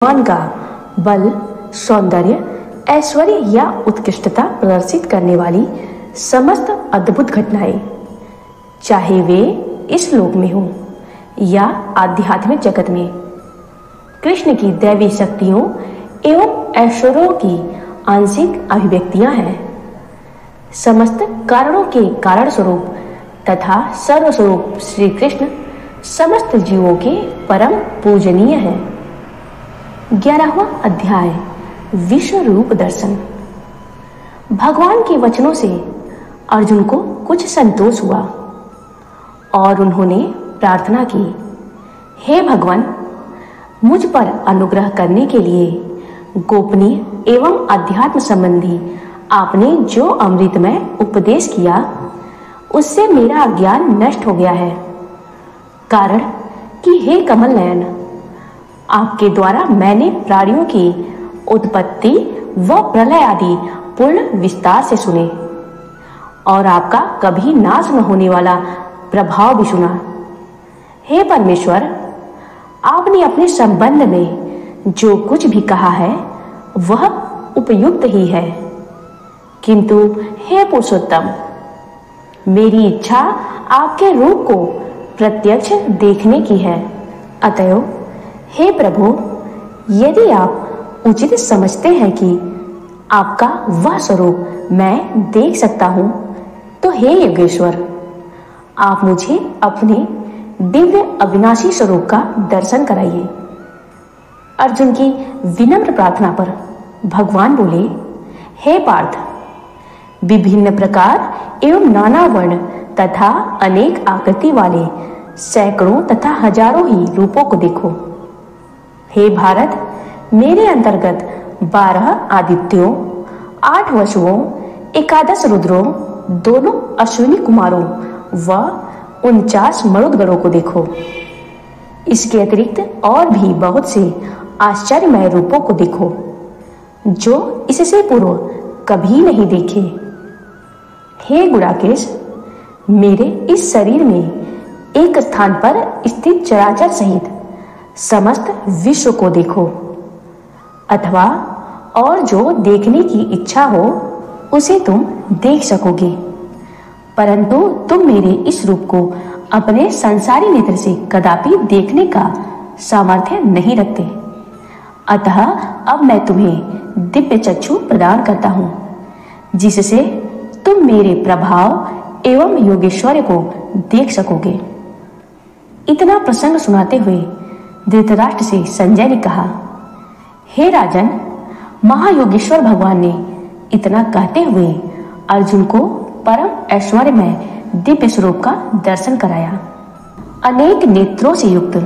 भगवान का बल, सौंदर्य, ऐश्वर्य या उत्कृष्टता प्रदर्शित करने वाली समस्त अद्भुत घटनाएं, चाहे वे इस लोक में हों या आध्यात्मिक जगत में, कृष्ण की दैवी शक्तियों एवं ऐश्वर्यों की आंशिक अभिव्यक्तियां हैं। समस्त कारणों के कारण स्वरूप तथा सर्वस्वरूप श्री कृष्ण समस्त जीवों के परम पूजनीय हैं। 11वां अध्याय विश्व रूप दर्शन। भगवान के वचनों से अर्जुन को कुछ संतोष हुआ और उन्होंने प्रार्थना की, हे भगवान, मुझ पर अनुग्रह करने के लिए गोपनीय एवं अध्यात्म संबंधी आपने जो अमृतमय उपदेश किया उससे मेरा अज्ञान नष्ट हो गया है। कारण कि हे कमल नयन, आपके द्वारा मैंने प्राणियों की उत्पत्ति व प्रलय आदि पूर्ण विस्तार से सुने और आपका कभी नाश न होने वाला प्रभाव भी सुना। हे परमेश्वर, आपने अपने संबंध में जो कुछ भी कहा है वह उपयुक्त ही है, किंतु हे पुरुषोत्तम, मेरी इच्छा आपके रूप को प्रत्यक्ष देखने की है। अतएव हे प्रभु, यदि आप उचित समझते हैं कि आपका वह स्वरूप मैं देख सकता हूं, तो हे योगेश्वर, आप मुझे अपने दिव्य अविनाशी स्वरूप का दर्शन कराइए। अर्जुन की विनम्र प्रार्थना पर भगवान बोले, हे पार्थ, विभिन्न प्रकार एवं नाना वर्ण तथा अनेक आकृति वाले सैकड़ों तथा हजारों ही रूपों को देखो। हे भारत, मेरे अंतर्गत 12 आदित्यों, 8 वसुओं, 11 रुद्रों, दोनों अश्विनी कुमारों व 49 मरुदगणों को देखो। इसके अतिरिक्त और भी बहुत से आश्चर्यमय रूपों को देखो जो इससे पूर्व कभी नहीं देखे। हे गुणाकेश, मेरे इस शरीर में एक स्थान पर स्थित चराचर सहित समस्त विश्व को देखो, अथवा और जो देखने की इच्छा हो उसे तुम देख सकोगे, परंतु तुम मेरे इस रूप को अपने संसारी नेत्र से कदापि देखने का सामर्थ्य नहीं रखते। अतः अब मैं तुम्हें दिव्य चक्षु प्रदान करता हूं, जिससे तुम मेरे प्रभाव एवं योगेश्वर्य को देख सकोगे। इतना प्रसंग सुनाते हुए धृतराष्ट्र से संजय ने कहा, हे राजन, महायोगेश्वर भगवान ने इतना कहते हुए अर्जुन को परम ऐश्वर्यमय दिव्य स्वरूप का दर्शन कराया। अनेक नेत्रों से युक्त,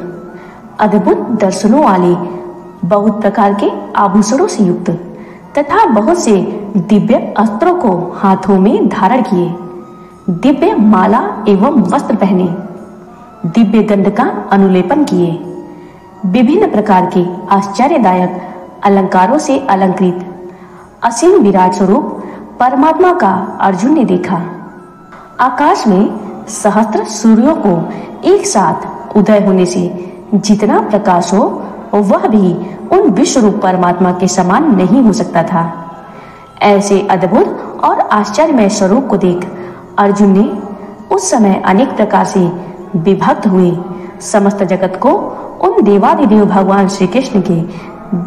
अद्भुत दर्शनों वाले, बहुत प्रकार के आभूषणों से युक्त तथा बहुत से दिव्य अस्त्रों को हाथों में धारण किए, दिव्य माला एवं वस्त्र पहने, दिव्य गंध का अनुलेपन किए, विभिन्न प्रकार के आश्चर्यदायक अलंकारों से अलंकृत असीम विराट स्वरूप परमात्मा का अर्जुन ने देखा। आकाश में सहस्त्र सूर्यों को एक साथ उदय होने से जितना प्रकाश हो वह भी उन विश्व रूप परमात्मा के समान नहीं हो सकता था। ऐसे अद्भुत और आश्चर्यमय स्वरूप को देख अर्जुन ने उस समय अनेक प्रकार से विभक्त हुए समस्त जगत को उन देवादिदेव भगवान श्री कृष्ण के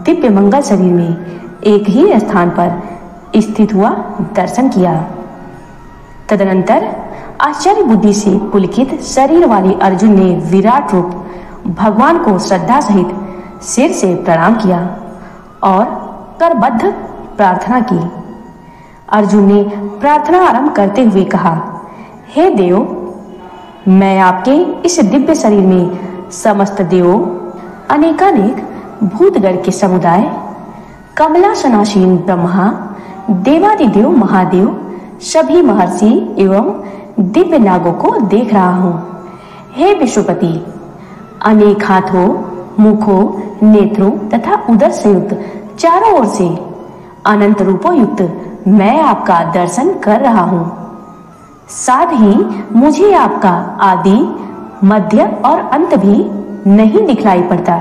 दिव्य मंगल शरीर में एक ही स्थान पर स्थित हुआ दर्शन किया। तदनंतर आश्चर्य बुद्धि से पुलकित शरीर वाले अर्जुन ने विराट रूप भगवान को श्रद्धा सहित सिर से प्रणाम किया और करबद्ध प्रार्थना की। अर्जुन ने प्रार्थना आरंभ करते हुए कहा, हे देव, मैं आपके इस दिव्य शरीर में समस्त देवों, अनेकानेक भूतगण के समुदाय, कमलासनासीन ब्रह्मा, देवादिदेव महादेव, सभी महर्षि एवं दिव्य नागों को देख रहा हूँ। हे विश्वपति, अनेक हाथों, मुखों, नेत्रों तथा उदर से युक्त चारों ओर से अनंत रूपों युक्त मैं आपका दर्शन कर रहा हूँ। साथ ही मुझे आपका आदि, मध्य और अंत भी नहीं दिखलाई पड़ता।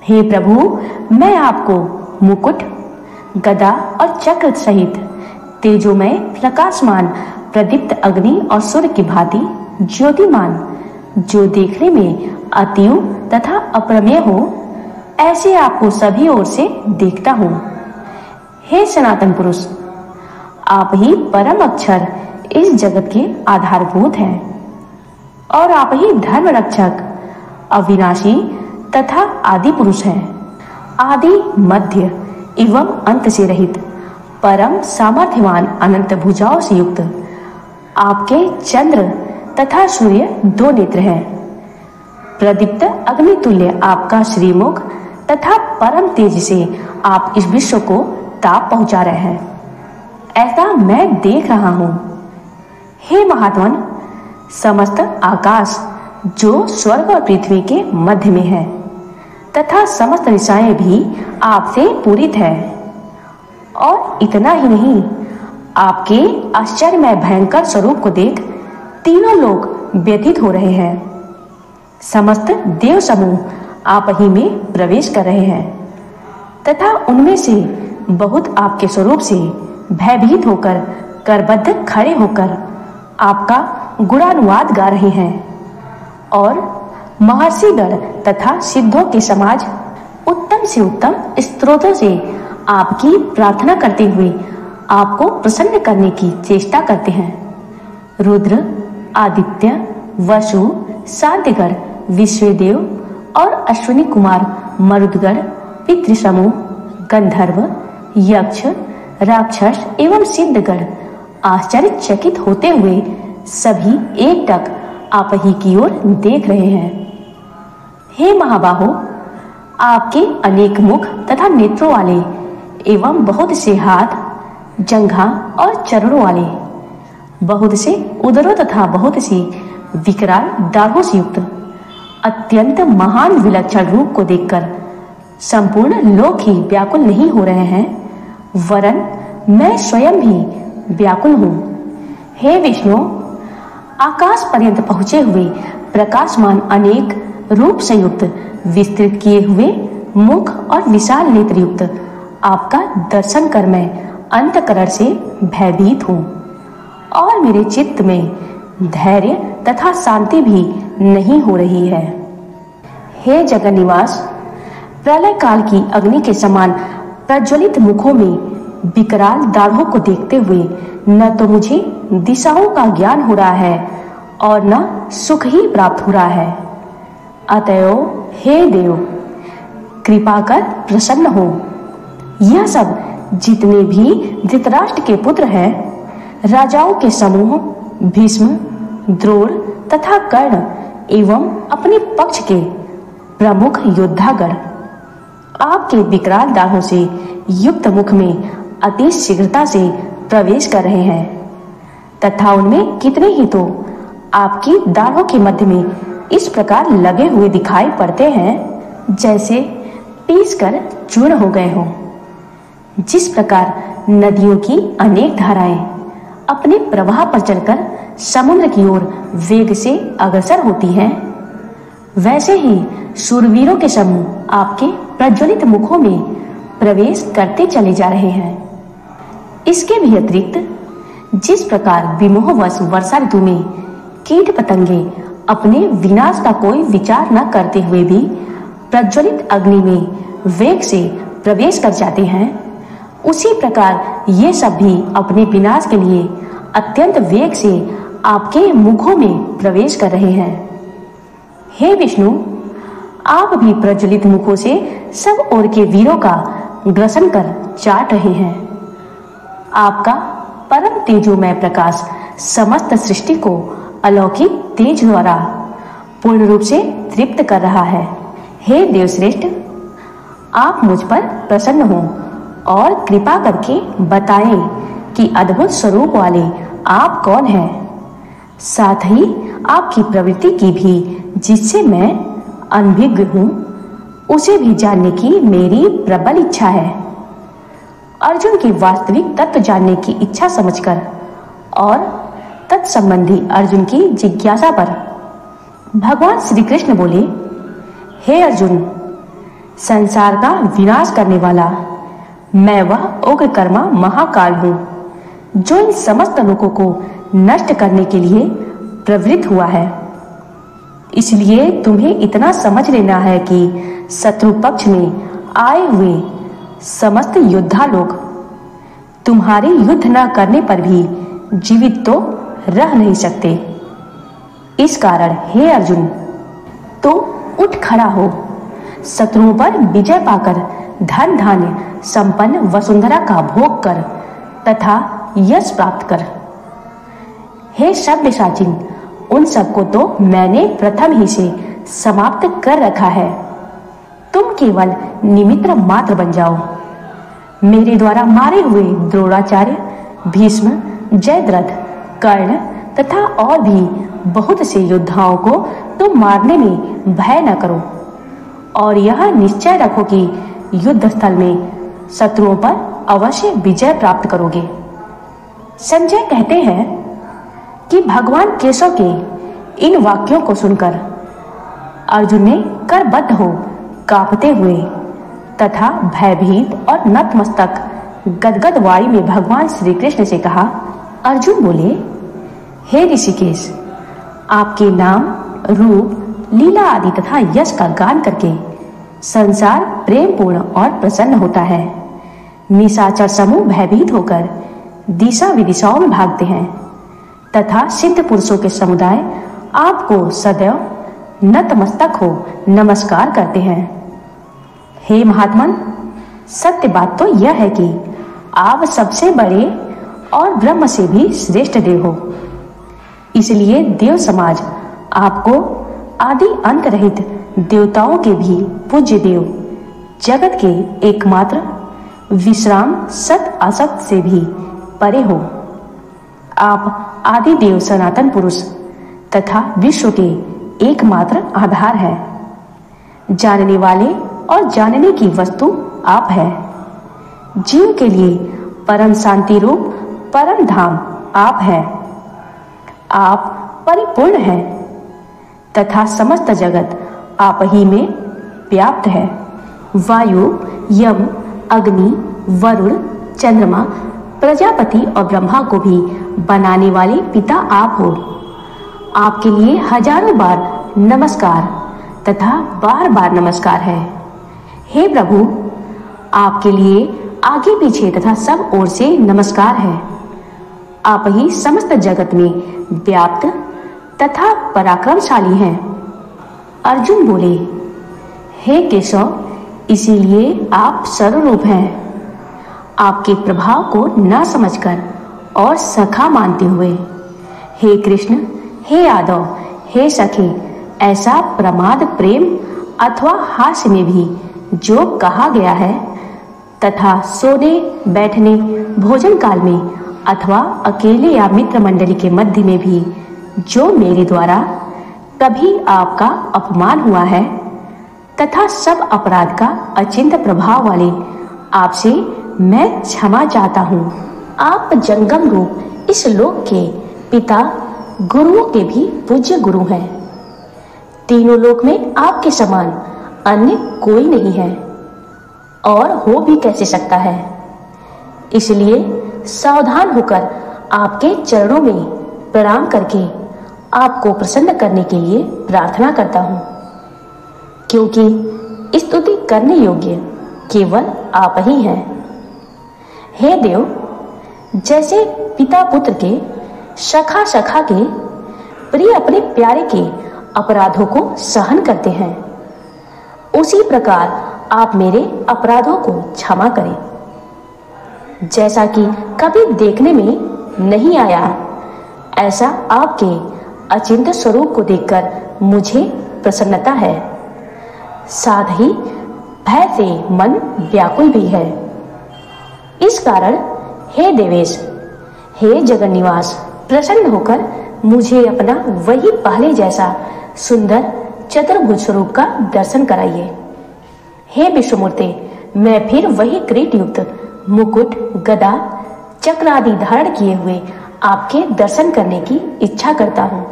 हे प्रभु, मैं आपको मुकुट, गदा और चक्र सहित तेजोमय, प्रकाशमान, प्रदीप्त अग्नि और सूर्य की भांति ज्योतिमान, जो देखने में अतीव तथा अप्रमेय हो, ऐसे आपको सभी ओर से देखता हूँ। हे सनातन पुरुष, आप ही परम अक्षर इस जगत के आधारभूत हैं और आप ही धर्म रक्षक, अविनाशी तथा आदि पुरुष हैं। आदि, मध्य एवं अंत से रहित, परम सामर्थ्यवान, अनंत भुजाओं से युक्त आपके चंद्र तथा सूर्य दो नेत्र हैं। प्रदीप्त अग्नितुल्य आपका श्रीमुख तथा परम तेज से आप इस विश्व को ताप पहुंचा रहे हैं, ऐसा मैं देख रहा हूं। हे महात्मन, समस्त आकाश जो स्वर्ग और पृथ्वी के मध्य में है तथा समस्त दिशाएं भी आपसे पूरित है। और इतना ही नहीं, आपके आश्चर्यमय भयंकर स्वरूप को देख तीनों लोग व्यथित हो रहे हैं। समस्त देव समूह आप ही में प्रवेश कर रहे हैं तथा उनमें से बहुत आपके स्वरूप से भयभीत होकर करबद्ध खड़े होकर आपका गुणानुवाद गा रहे हैं। और महर्षिगण तथा सिद्धों के समाज उत्तम से उत्तम स्त्रोतों से आपकी प्रार्थना करते हुए आपको प्रसन्न करने की चेष्टा करते हैं। रुद्र, आदित्य, वसु, शांतिगण, विश्वदेव और अश्विनी कुमार, मरुदगण, पितृसमूह, गंधर्व, यक्ष, राक्षस एवं सिद्धगण आश्चर्यचकित होते हुए सभी एकटक आप ही की ओर देख रहे हैं। हे महाबाहो, आपके अनेक मुख तथा नेत्रों वाले एवं बहुत से हाथ, जंघा और चरणों वाले, बहुत से उदरों तथा बहुत सी विकराल दाढ़ों से युक्त अत्यंत महान विलक्षण रूप को देखकर संपूर्ण लोक ही व्याकुल नहीं हो रहे हैं, वरन मैं स्वयं भी व्याकुल हूँ। हे विष्णु, आकाश पर्यंत पहुंचे हुए प्रकाशमान अनेक रूप संयुक्त विस्तृत किए हुए मुख और विशाल नेत्र युक्त आपका दर्शन कर मैं अंतकरण से भयभीत हूँ और मेरे चित्त में धैर्य तथा शांति भी नहीं हो रही है। हे जगन निवास, प्रलय काल की अग्नि के समान प्रज्वलित मुखों में विकराल दाढ़ों को देखते हुए न तो मुझे दिशाओं का ज्ञान हो रहा है और न सुख ही प्राप्त हो रहा है। अतएव हे देव, कृपा कर प्रसन्न हो। यह सब जितने भी धृतराष्ट्र के पुत्र हैं, राजाओं के समूह, भीष्म, द्रोण तथा कर्ण एवं अपने पक्ष के प्रमुख योद्धागण आपके विकराल दाढ़ों से युक्त मुख में अति शीघ्रता से प्रवेश कर रहे हैं तथा उनमें कितने ही तो आपकी दाढ़ों के मध्य में इस प्रकार लगे हुए दिखाई पड़ते हैं जैसे पीस कर चूर्ण हो गए हों। जिस प्रकार नदियों की अनेक धाराएं अपने प्रवाह पर चलकर समुद्र की ओर वेग से अग्रसर होती हैं, वैसे ही शूरवीरों के समूह आपके प्रज्वलित मुखों में प्रवेश करते चले जा रहे हैं। इसके भी अतिरिक्त जिस प्रकार विमोहवश वर्षा ऋतु में कीट पतंगे अपने विनाश का कोई विचार न करते हुए भी प्रज्वलित अग्नि में वेग से प्रवेश कर जाते हैं, उसी प्रकार ये सब भी अपने विनाश के लिए अत्यंत वेग से आपके मुखों में प्रवेश कर रहे हैं। हे विष्णु, आप भी प्रज्वलित मुखों से सब ओर के वीरों का ग्रसन कर चाट रहे हैं। आपका परम तेजोमय प्रकाश समस्त सृष्टि को अलौकिक तेज द्वारा पूर्ण रूप से तृप्त कर रहा है। हे देवश्रेष्ठ, आप मुझ पर प्रसन्न हो और कृपा करके बताएं कि अद्भुत स्वरूप वाले आप कौन हैं। साथ ही आपकी प्रवृत्ति की भी जिससे मैं अनभिज्ञ हूँ, उसे भी जानने की मेरी प्रबल इच्छा है। अर्जुन की वास्तविक तत्व जानने की इच्छा समझकर और तत्संबंधी अर्जुन की जिज्ञासा पर भगवान श्री कृष्ण बोले, हे अर्जुन, संसार का विनाश करने वाला मैं वह उग्रकर्मा महाकाल हूँ, जो इन समस्त लोगों को नष्ट करने के लिए प्रवृत्त हुआ है। इसलिए तुम्हें इतना समझ लेना है कि शत्रु पक्ष में आए हुए समस्त योद्धा लोग तुम्हारे युद्ध न करने पर भी जीवित तो रह नहीं सकते। इस कारण हे अर्जुन, तो उठ खड़ा हो, शत्रुओं पर विजय पाकर धन धान्य संपन्न वसुंधरा का भोग कर तथा यश प्राप्त कर। हे सव्यसाचिन, उन सबको तो मैंने प्रथम ही से समाप्त कर रखा है। तुम केवल निमित्त मात्र बन जाओ। मेरे द्वारा मारे हुए द्रोणाचार्य, भीष्म, जयद्रथ, कर्ण तथा और भी बहुत से योद्धाओं को तुम मारने में भय न करो और यह निश्चय रखो कि युद्ध स्थल में शत्रुओं पर अवश्य विजय प्राप्त करोगे। संजय कहते हैं कि भगवान केशव के इन वाक्यों को सुनकर अर्जुन ने करबद्ध हो कांपते हुए तथा भयभीत और नतमस्तक गदगद वाणी में भगवान श्री कृष्ण से कहा। अर्जुन बोले, हे ऋषिकेश, आपके नाम, रूप, लीला आदि तथा यश का गान करके संसार प्रेम पूर्ण और प्रसन्न होता है। निशाचर समूह भयभीत होकर दिशा विदिशाओं में भागते हैं तथा सिद्ध पुरुषों के समुदाय आपको सदैव नतमस्तक हो नमस्कार करते हैं। हे महात्मन, सत्य बात तो यह है कि आप सबसे बड़े और ब्रह्म से भी श्रेष्ठ देव हो। इसलिए देव समाज आपको आदि अंत रहित देवताओं के भी पूज्य देव, जगत के एकमात्र विश्राम सत असत से भी परे हो। आप आदि देव सनातन पुरुष तथा विश्व के एकमात्र आधार है। जानने वाले और जानने की वस्तु आप है। जीव के लिए परम शांति रूप परम धाम आप है। आप परिपूर्ण हैं तथा समस्त जगत आप ही में व्याप्त है। वायु, यम, अग्नि, वरुण, चंद्रमा, प्रजापति और ब्रह्मा को भी बनाने वाले पिता आप हो। आपके लिए हजारों बार नमस्कार तथा बार बार नमस्कार है। हे प्रभु, आपके लिए आगे पीछे तथा सब ओर से नमस्कार है। आप ही समस्त जगत में व्याप्त तथा पराक्रमशाली हैं। अर्जुन बोले, हे केशव, इसीलिए आप सर्वरूप हैं। आपके प्रभाव को न समझकर और सखा मानते हुए, हे कृष्ण, हे यादव, हे सखी, ऐसा प्रमाद प्रेम अथवा हास्य में भी जो कहा गया है तथा सोने बैठने भोजन काल में अथवा अकेले या मित्र मंडली के मध्य में भी जो मेरे द्वारा कभी आपका अपमान हुआ है तथा सब अपराध का अचिंत्य प्रभाव वाले आपसे मैं क्षमा चाहता हूँ। आप जंगम रूप इस लोक के पिता, गुरुओं के भी पूज्य गुरु हैं। तीनों लोक में आपके समान अन्य कोई नहीं है और हो भी कैसे सकता है। इसलिए सावधान होकर आपके चरणों में प्रणाम करके आपको प्रसन्न करने के लिए प्रार्थना करता हूँ, क्योंकि स्तुति करने योग्य केवल आप ही हैं। हे देव, जैसे पिता पुत्र के, सखा सखा के, प्रिय अपने प्यारे के अपराधों को सहन करते हैं, उसी प्रकार आप मेरे अपराधों को क्षमा करें। जैसा कि कभी देखने में नहीं आया, ऐसा आपके अचिंत्य स्वरूप को देखकर मुझे प्रसन्नता है। साथ ही भय से मन व्याकुल भी है। इस कारण हे देवेश, हे जगन्निवास, प्रसन्न होकर मुझे अपना वही पहले जैसा सुंदर चतुर्भुज स्वरूप का दर्शन कराइए। हे विष्णुमूर्ति, मैं फिर वही किरीट युक्त मुकुट, गदा, चक्र आदि धारण किए हुए आपके दर्शन करने की इच्छा करता हूँ।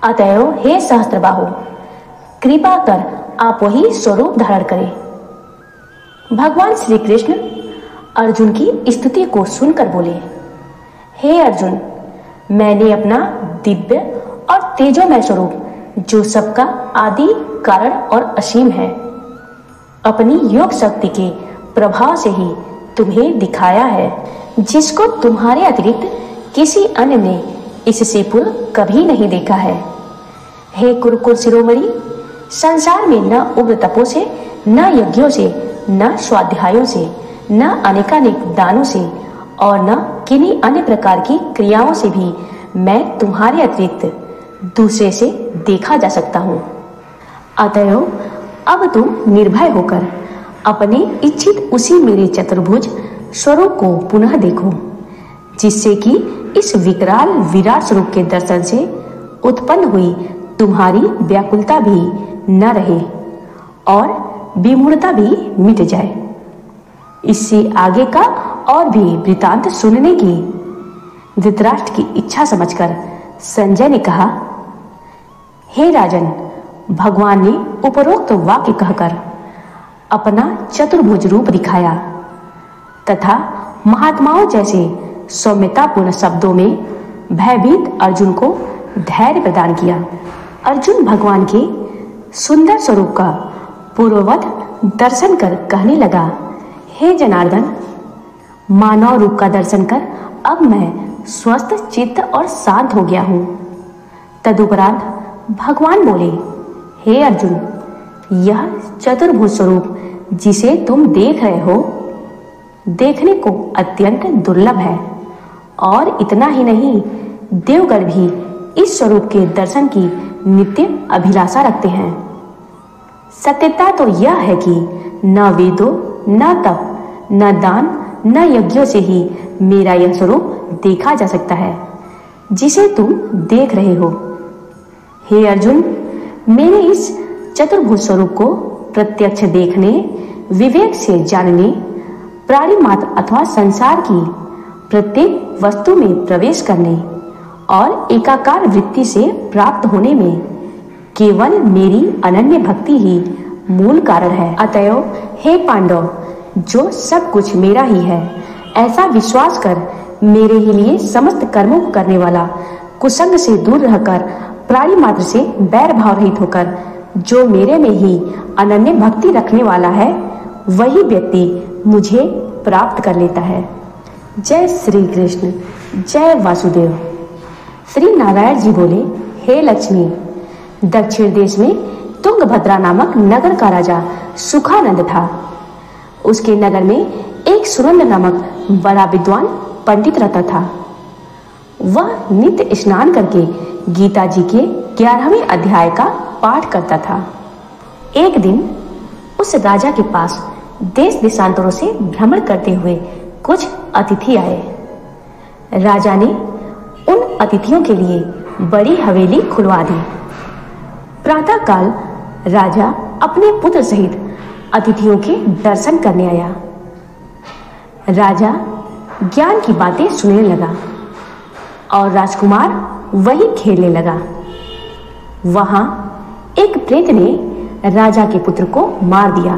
अतएव हे सहस्त्रबाहु, कृपा कर आप वही स्वरूप धारण करें। भगवान श्री कृष्ण अर्जुन की स्तुति को सुनकर बोले, हे अर्जुन, मैंने अपना दिव्य और तेजोमय स्वरूप, जो सबका आदि कारण और असीम है, अपनी योग शक्ति के प्रभाव से ही तुम्हें दिखाया है, जिसको तुम्हारे अतिरिक्त किसी अन्य ने इससे पूर्व कभी नहीं देखा है। हे कुरुकुल शिरोमणि, संसार में न उग्र तपों से, न यज्ञों से, न स्वाध्यायों से, न अनेकानेक दानों से और न किन्हीं अन्य प्रकार की क्रियाओं से भी मैं तुम्हारे अतिरिक्त दूसरे से देखा जा सकता हूँ। अतएव अब तुम निर्भय होकर अपने इच्छित उसी मेरे चतुर्भुज स्वरूप को पुनः देखो, जिससे कि इस विकराल विराट स्वरूप के दर्शन से उत्पन्न हुई तुम्हारी व्याकुलता भी न रहे और विमूढ़ता भी मिट जाए। इससे आगे का और भी वृतांत सुनने की धृतराष्ट्र की इच्छा समझकर संजय ने कहा, हे राजन, भगवान ने उपरोक्त वाक्य कहकर अपना चतुर्भुज रूप दिखाया तथा महात्माओं जैसे सौम्यतापूर्ण शब्दों में भयभीत अर्जुन को धैर्य प्रदान किया। अर्जुन भगवान के सुंदर स्वरूप का पूर्ववत दर्शन कर कहने लगा, हे जनार्दन, मानव रूप का दर्शन कर अब मैं स्वस्थ चित्त और शांत हो गया हूँ। तदुपरांत भगवान बोले, हे अर्जुन, यह चतुर्भुज स्वरूप जिसे तुम देख रहे हो, देखने को अत्यंत दुर्लभ है और इतना ही नहीं, देवगण भी इस स्वरूप के दर्शन की नित्य अभिलाषा रखते हैं। सत्यता तो यह है कि न वेदों, न तप, न दान, न यज्ञों से ही मेरा यह स्वरूप देखा जा सकता है, जिसे तुम देख रहे हो। हे अर्जुन, मेरे इस चतुर्भुज स्वरूप को प्रत्यक्ष देखने, विवेक से जानने, प्राणी मात्र अथवा संसार की प्रत्येक वस्तु में प्रवेश करने और एकाकार वृत्ति से प्राप्त होने में केवल मेरी अनन्य भक्ति ही मूल कारण है। अतएव हे पांडव, जो सब कुछ मेरा ही है, ऐसा विश्वास कर मेरे ही लिए समस्त कर्मों को करने वाला, कुसंग से दूर रहकर प्राणी मात्र से बैर भाव रहित होकर जो मेरे में ही अनन्य भक्ति रखने वाला है, वही व्यक्ति मुझे प्राप्त कर लेता है। जय श्री कृष्ण, जय वासुदेव। श्री नारायण जी बोले, हे लक्ष्मी, दक्षिण देश में तुंगभद्रा नामक नगर का राजा सुखानंद था। उसके नगर में एक सुनंद नामक बड़ा विद्वान पंडित रहता था। वह नित्य स्नान करके गीता जी के 11वें अध्याय का पाठ करता था। एक दिन उस राजा के पास देश देशांतरों से भ्रमण करते हुए कुछ अतिथि आए। राजा ने उन अतिथियों के लिए बड़ी हवेली खुलवा दी। प्रातः काल राजा अपने पुत्र सहित अतिथियों के दर्शन करने आया। राजा ज्ञान की बातें सुनने लगा और राजकुमार वही खेलने लगा। वहां एक प्रेत ने राजा के पुत्र को मार दिया।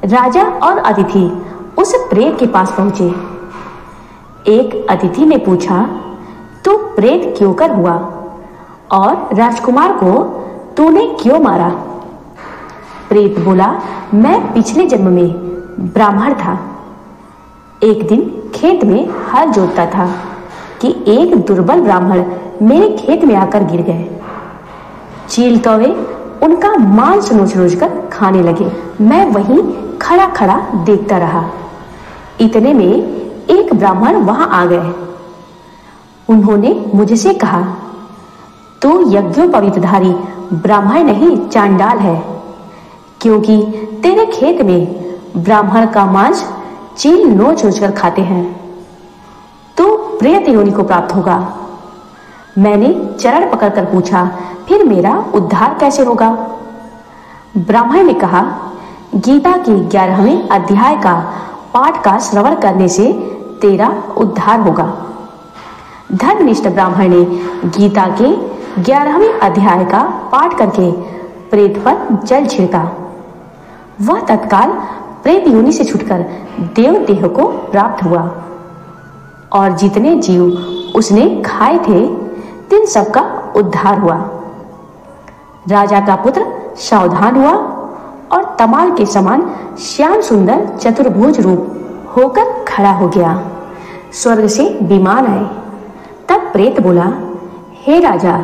राजा और अतिथि उस प्रेत के पास पहुंचे। एक अतिथि ने पूछा, तू प्रेत क्यों कर हुआ और राजकुमार को तूने क्यों मारा? प्रेत बोला, मैं पिछले जन्म में ब्राह्मण था। एक दिन खेत में हल जोतता था कि एक दुर्बल ब्राह्मण मेरे खेत में आकर गिर गए। चील कौवे उनका मांस नोच नोच कर खाने लगे। मैं वहीं खड़ा खड़ा देखता रहा। इतने में एक ब्राह्मण वहां आ गए। उन्होंने मुझसे कहा, तू यज्ञोपवीतधारी ब्राह्मण नहीं, चांडाल है, क्योंकि तेरे खेत में ब्राह्मण का मांस चील नोच नोच कर खाते हैं। तू प्रेत योनि को प्राप्त होगा। मैंने चरण पकड़कर पूछा, फिर मेरा उद्धार कैसे होगा? ब्राह्मण ने कहा, गीता के 11वें अध्याय का पाठ का श्रवण करने से तेरा उद्धार होगा। धर्मनिष्ठ ब्राह्मण ने गीता के 11वें अध्याय का पाठ करके प्रेत पर जल छिड़का। वह तत्काल प्रेत योनि से छूटकर देव देह को प्राप्त हुआ और जितने जीव उसने खाए थे तिन सबका उद्धार हुआ। राजा का पुत्र सावधान हुआ और तमाल के समान श्याम सुंदर चतुर्भुज रूप होकर खड़ा हो गया। स्वर्ग से विमान आए। तब प्रेत बोला, हे राजा,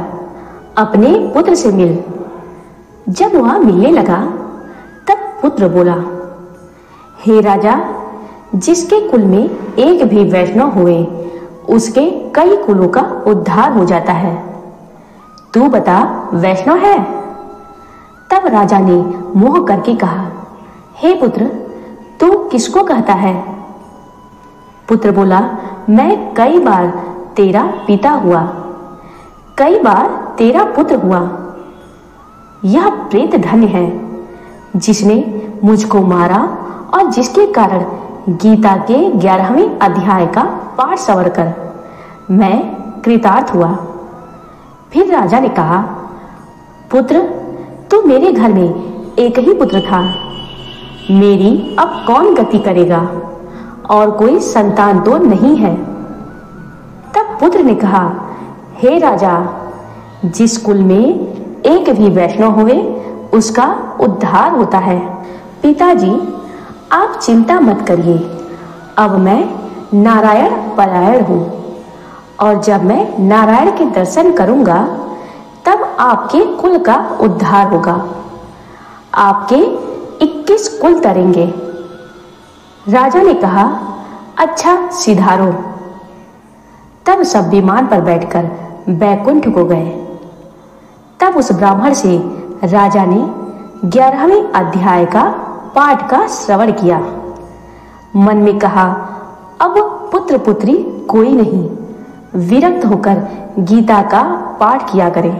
अपने पुत्र से मिल। जब वह मिलने लगा तब पुत्र बोला, हे राजा, जिसके कुल में एक भी वैष्णव हुए उसके कई कुलों का उद्धार हो जाता है। तू बता, वैष्णव है? तब राजा ने मोह करके कहा, हे पुत्र, तू किसको कहता है? पुत्र बोला, मैं कई बार तेरा पिता हुआ, कई बार तेरा पुत्र हुआ। यह प्रेत धन्य है जिसने मुझको मारा और जिसके कारण गीता के 11वें अध्याय का पाठ सवर कर मैं कृतार्थ हुआ। फिर राजा ने कहा, पुत्र, तू मेरे घर में एक ही पुत्र था, मेरी अब कौन गति करेगा और कोई संतान तो नहीं है। तब पुत्र ने कहा, हे राजा, जिस कुल में एक भी वैष्णव हुए उसका उद्धार होता है। पिताजी, आप चिंता मत करिए, अब मैं नारायण परायण हूँ और जब मैं नारायण के दर्शन करूंगा तब आपके कुल का उद्धार होगा। आपके 21 कुल तरेंगे। राजा ने कहा, अच्छा सिधारो। तब सब विमान पर बैठकर बैकुंठ को गए। तब उस ब्राह्मण से राजा ने 11वें अध्याय का पाठ का श्रवण किया। मन में कहा, अब पुत्र पुत्री कोई नहीं, विरक्त होकर गीता का पाठ किया करें,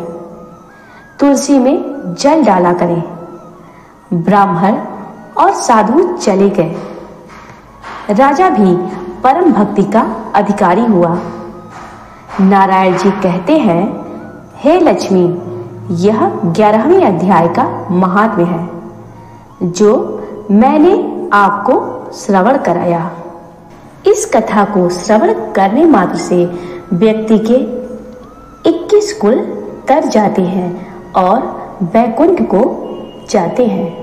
तुलसी में जल डाला करें। ब्राह्मण और साधु चले गए। राजा भी परम भक्ति का अधिकारी हुआ। नारायण जी कहते हैं, हे लक्ष्मी, यह 11वें अध्याय का महात्म्य है जो मैंने आपको श्रवण कराया। इस कथा को श्रवण करने मात्र से व्यक्ति के 21 कुल तर जाते हैं और बैकुंठ को जाते हैं।